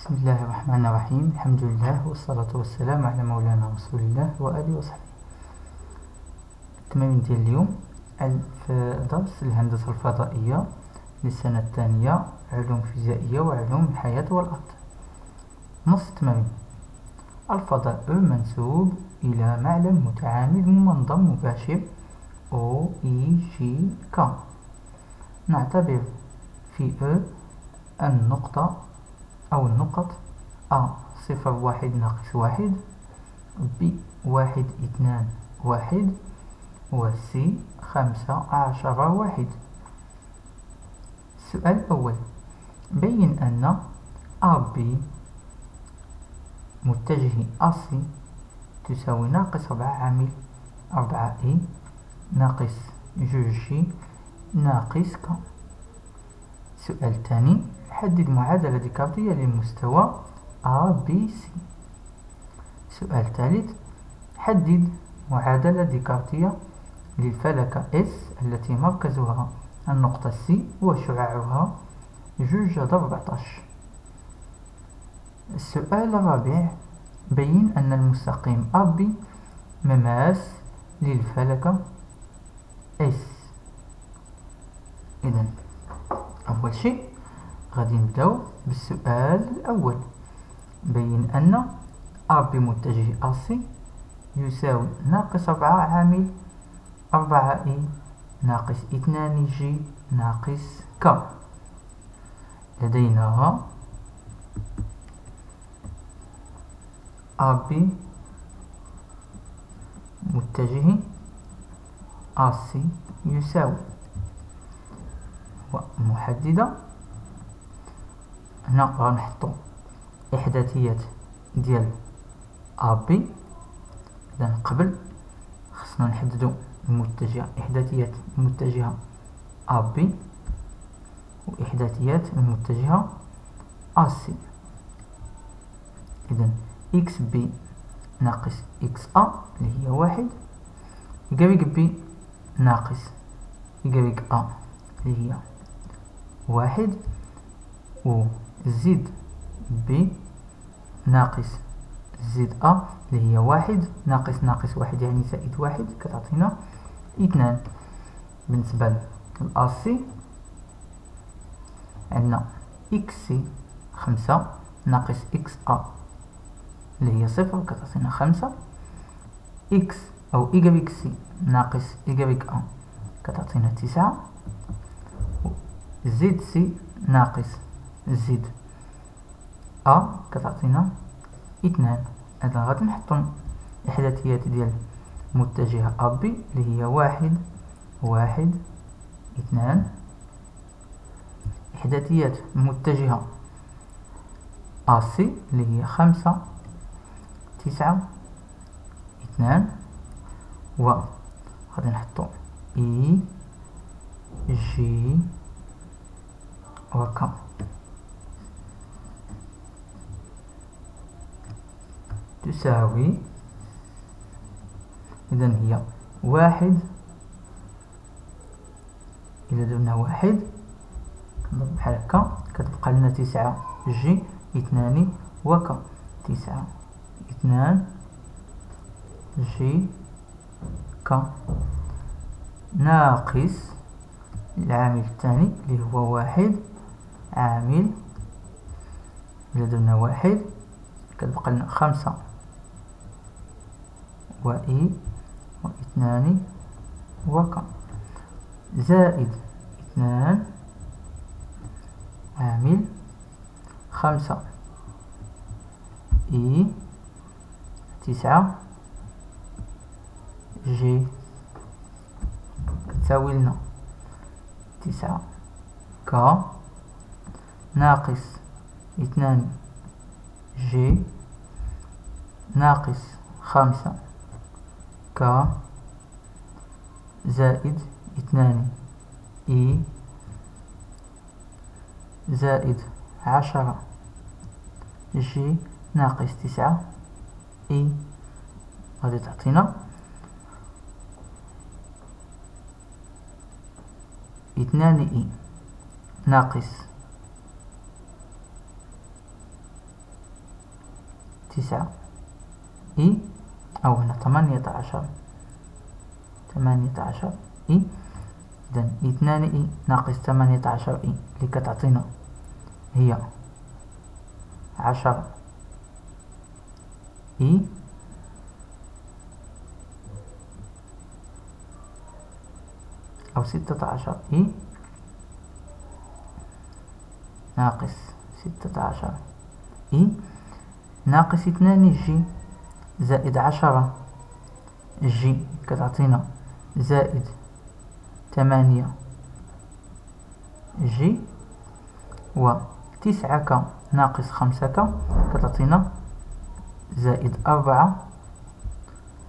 بسم الله الرحمن الرحيم. الحمد لله والصلاة والسلام على مولانا رسول الله وآله وصحبه. التمارين ديال اليوم في درس الهندسة الفضائية للسنة الثانية، علوم فيزيائية وعلوم الحياة والأرض. نص التمارين: الفضاء منسوب إلى معلم متعامل منظم مباشر OEGK. نعتبر في النقطة أو النقط A 0 1 ناقص 1، B 1 2 1، و C 15 1. السؤال الأول: بين أن AB متجه AC تساوي ناقص 4 عامل 4E ناقص 2G ناقص K. السؤال الثاني: حدد معادلة ديكارتية للمستوى ABC. السؤال الثالث: حدد معادلة ديكارتية للفلكة S التي مركزها النقطة C وشعاعها 2/14. السؤال الرابع: بين أن المستقيم AB مماس للفلكة S. إذن أول شيء غادي نبداو بالسؤال الأول: بين أن AB متجه AC يساوي ناقص 4 عامل 4E ناقص 2G ناقص K. لدينا AB متجه AC يساوي محددة. هنا غنحطو إحداثيات ديال AB. إذن قبل خصنا نحددو المتجه، إحداثيات المتجهة AB وإحداثيات المتجهة AC. إذن XB ناقص XA اللي هي 1 يساوي B ناقص يساوي A اللي هي 1، و زد B ناقص زد A اللي هي 1 ناقص ناقص 1 يعني زائد 1 كتعطينا 2. بالنسبة للأسي عندنا XC 5 ناقص XA اللي هي 0 كتعطينا 5، X أو Y C ناقص Y A كتعطينا 9، زد C ناقص زد A كتعطينا 2. إذن غادي نحطو الإحداثيات ديال متجهة AB اللي هي 1 1 2. إحداثيات متجهة AC اللي هي 5 9 2، و غادي نحطو E G و K تساوي. إذن هي 1 إلا درنا 1 كنضرب بحال هكا كتبقى لنا 9 G 2 و K 9 2 G K ناقص العامل الثاني اللي هو 1 عامل إلا درنا 1 كتبقى لنا 5 و إي و 2 و K زائد 2 عامل 5 إي 9 جي كتساوي لنا 9 K ناقص 2 جي ناقص 5 K زائد 2 إي زائد 10 جي ناقص 9 إي غادي تعطينا 2 إي ناقص 9 إي، أو هنا 18 إي. إذن 2 إي ناقص 18 إي اللي كتعطينا هي 10 إي، أو 16 إي ناقص 16 إي، ناقص 2 جي زائد 10 جي كتعطينا زائد 8 جي، و 9 ك ناقص 5 ك كتعطينا زائد 4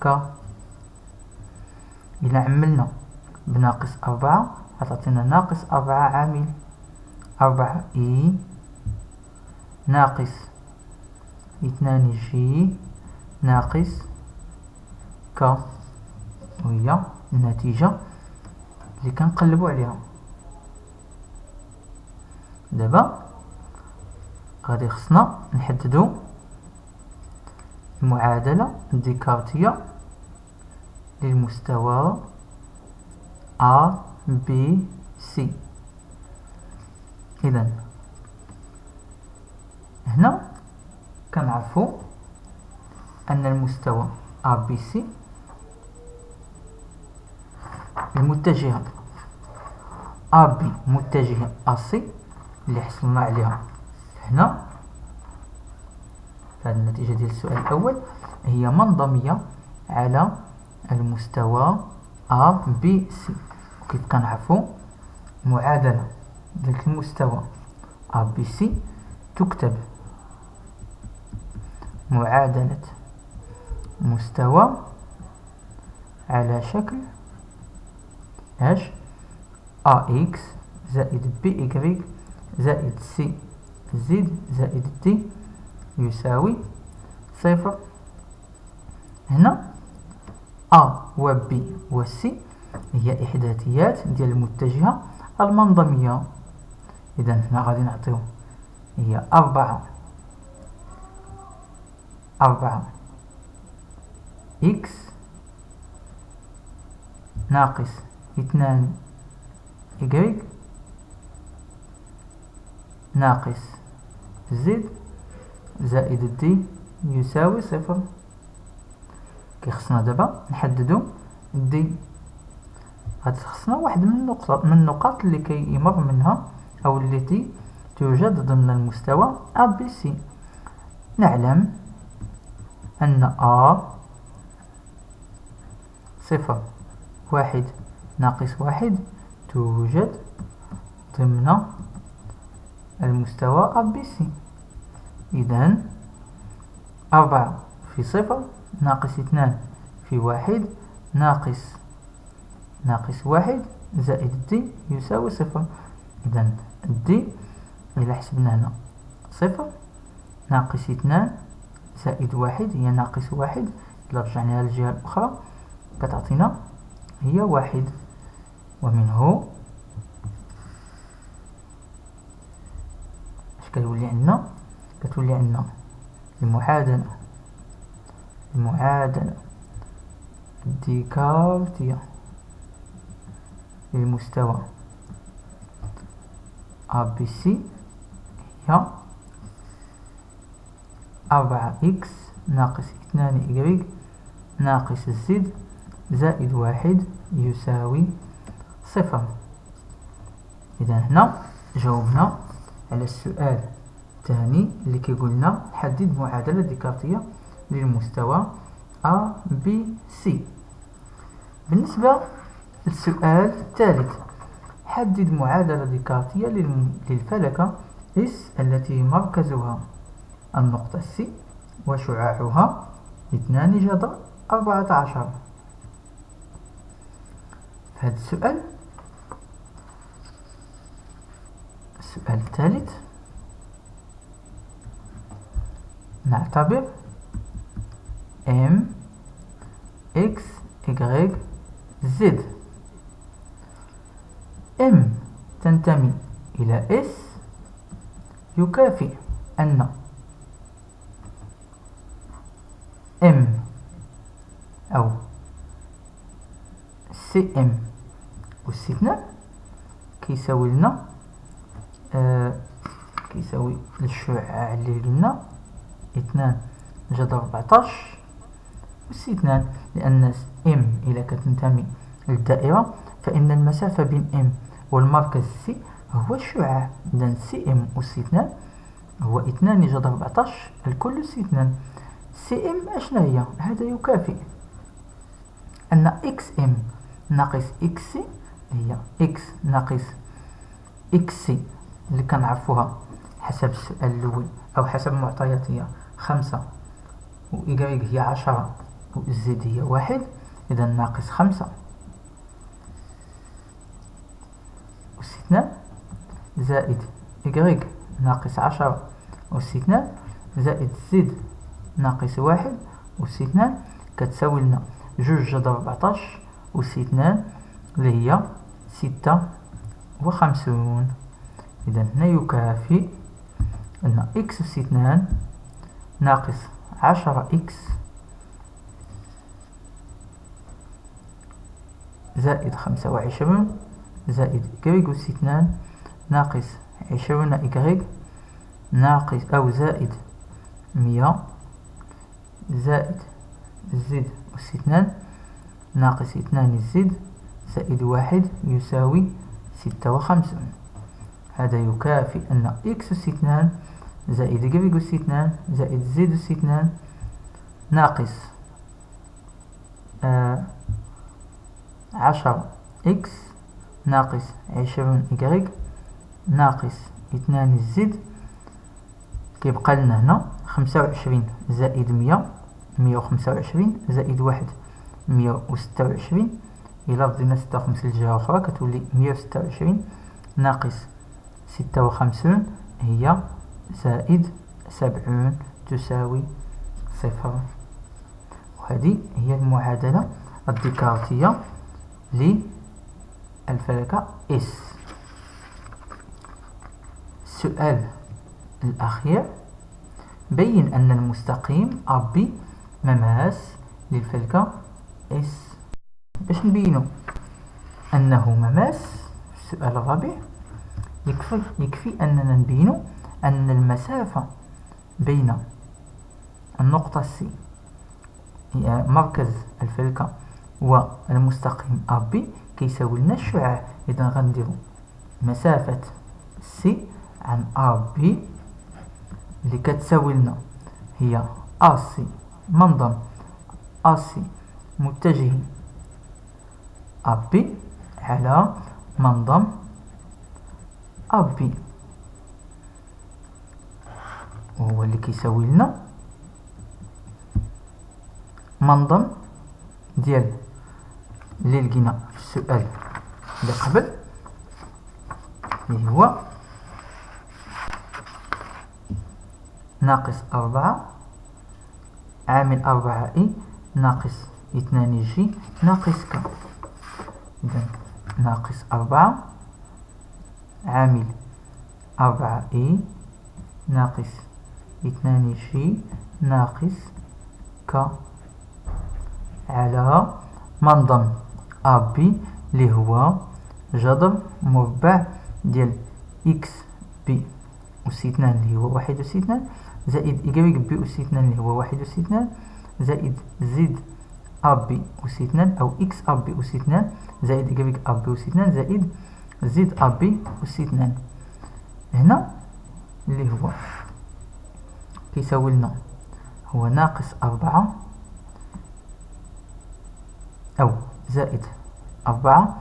ك. إلا عملنا بناقص 4 غتعطينا ناقص 4 عامل 4 إي ناقص 2 جي ناقص ك، وهي النتيجة اللي كنقلبوا عليها. دابا غادي خصنا نحددوا المعادلة الديكارتية للمستوى A B C. إذن هنا كنعرفوا أن المستوى A B C المتجهة AB متجهة AC اللي حصلنا عليها هنا فهاد النتيجة ديال السؤال الأول هي منظمية على المستوى ABC. وكيف كنعرفوا معادلة ديال المستوى ABC تكتب معادلة مستوى على شكل اش AX زائد BY زائد CZ زائد D يساوي صفر. هنا A و B و C هي إحداثيات ديال المتجهة المنظمية. إذن هنا غادي نعطيو هي 4 X ناقص 2 Y ناقص Z زائد D يساوي صفر. كيخصنا دابا نحددو دي. غادي خصنا واحد من النقاط اللي كيمر منها أو التي توجد ضمن المستوى ABC. نعلم أن A صفر واحد ناقص واحد توجد ضمن المستوى ABC. إذن 4 في صفر ناقص 2 في واحد ناقص واحد زائد دي يساوي صفر. إذن دي إلا حسبنا هنا صفر ناقص 2 زائد واحد هي ناقص واحد، إلا رجعناها للجهة الأخرى كتعطينا هي واحد. ومنه اش كتولي عندنا؟ كتولي عندنا المعادلة الديكارتية للمستوى ABC هي 4x ناقص 2y ناقص z زائد واحد يساوي صفر. إذا هنا جاوبنا على السؤال الثاني اللي كيقولنا حدد معادلة ديكارتية للمستوى ABC. بالنسبة للسؤال الثالث حدد معادلة ديكارتية للفلكة S التي مركزها النقطة C وشعاعها 2 جذر 14. في هذا السؤال الثالث نعتبر M X Y Z. M تنتمي إلى S يكافئ أن ام أو سي ام أس 2 كيساوي لنا كيساوي الشعاع اللي قلنا 2 جذر 14 أس 2، لأن ام إذا كتنتمي للدائرة فإن المسافة بين ام والمركز سي هو الشعاع. إذا سي ام أس 2 هو 2 جذر 14 الكل أس 2. سي ام أشنا هي؟ هذا يكافئ أن إكس ام ناقص إكس سي هي إكس ناقص إكس سي اللي كنعرفوها حسب السؤال الأول أو حسب المعطيات هي 5 و إيكغيك هي 10 و زد هي 1. إذا ناقص 5 أس 2 زائد إيكغيك ناقص 10 أس 2 زائد زد ناقص 1 أس 2 كتساوي لنا 2 جذر 14 أس 2 اللي هي 56. إذا هنا يكافئ أن إكس أس 2 ناقص 10 إكس زائد 25 زائد إيكغيك أس 2 ناقص 20 إيكغيك ناقص أو زائد 100 زائد زد أس 2 ناقص 2 زد زائد 1 يساوي 56. هذا يكافئ أن إكس أس 2 زائد إيكغيك أس 2 زائد زد أس 2 ناقص 10 إكس ناقص 20 إيكغيك ناقص 2 زد كيبقى لنا هنا 25 زائد 100 125 زائد 1 126. إلا ردينا 56 للجهة أخرى كتولي 126 ناقص 56 هي زائد 70 تساوي 0. وهذه هي المعادلة الديكارتية للفلكة S. السؤال الأخير: بين أن المستقيم AB مماس للفلكة S. باش نبينو أنه مماس، السؤال الرابع، يكفي أننا نبينو أن المسافة بين النقطة C هي مركز الفلكة والمستقيم AB كيساوي لنا الشعاع. إذا غنديرو مسافة C عن AB اللي كتساوي لنا هي AC منظم AC متجه AB على منظم AB، وهو اللي كيساوي لنا منظم ديال اللي لقينا في السؤال اللي قبل اللي هو ناقص 4 عامل 4 إي ناقص 2 جي ناقص ك. إذا ناقص 4 عامل 4 إي ناقص 2 جي ناقص ك على منظم AB اللي هو جذر مربع ديال إكس بي أس 2 اللي هو 1 أس 2 زائد إيكغيك بي أس 2 اللي هو 1 أس 2 زائد زد AB أس 2 أو إكس AB أس 2 زائد إيكغيك AB أس 2 زائد زد AB أس 2. هنا اللي هو كيساوي لنا هو ناقص 4 أو زائد 4.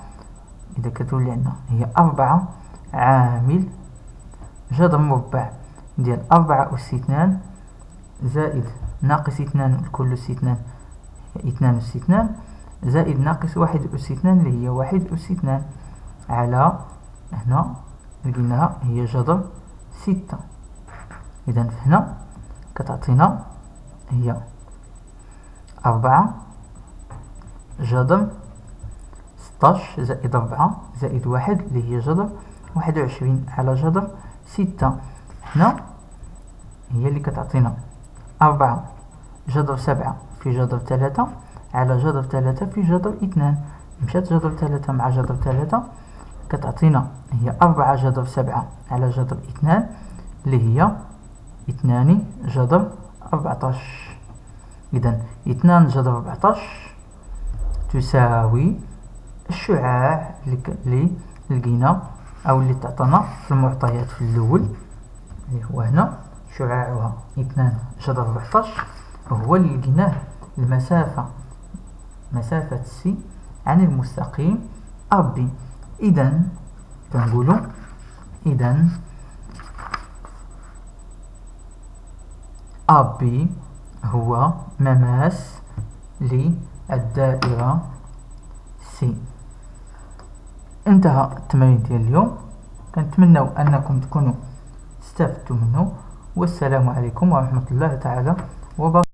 إذا كتولي عندنا هي 4 عامل جذر مربع ديال 4 أس 2 زائد ناقص 2 الكل أس 2 2 أس 2 زائد ناقص 1 أس 2 اللي هي 1 أس 2 على هنا لقيناها هي جذر 6. إذا هنا كتعطينا هي 4 جذر 16 زائد 4 زائد 1 اللي هي جذر 21 على جذر 6. هنا هي اللي كتعطينا 4 جذر 7 في جذر 3 على جذر 3 في جذر 2. مشات جذر 3 مع جذر 3 كتعطينا هي 4 جذر 7 على جذر 2 اللي هي 2 جذر 14. إذا 2 جذر 14 تساوي الشعاع اللي لقينا أو اللي تعطينا في المعطيات في الأول اللي هو هنا شعاعها 2 جذر 14 وهو اللي لقيناه مسافة سي عن المستقيم AB. إذا كنقولوا إذا AB هو مماس للدائرة سي. انتهى التمرين ديال اليوم، كنتمنى أنكم تكونوا استفدتوا منه، والسلام عليكم ورحمة الله تعالى وبركاته.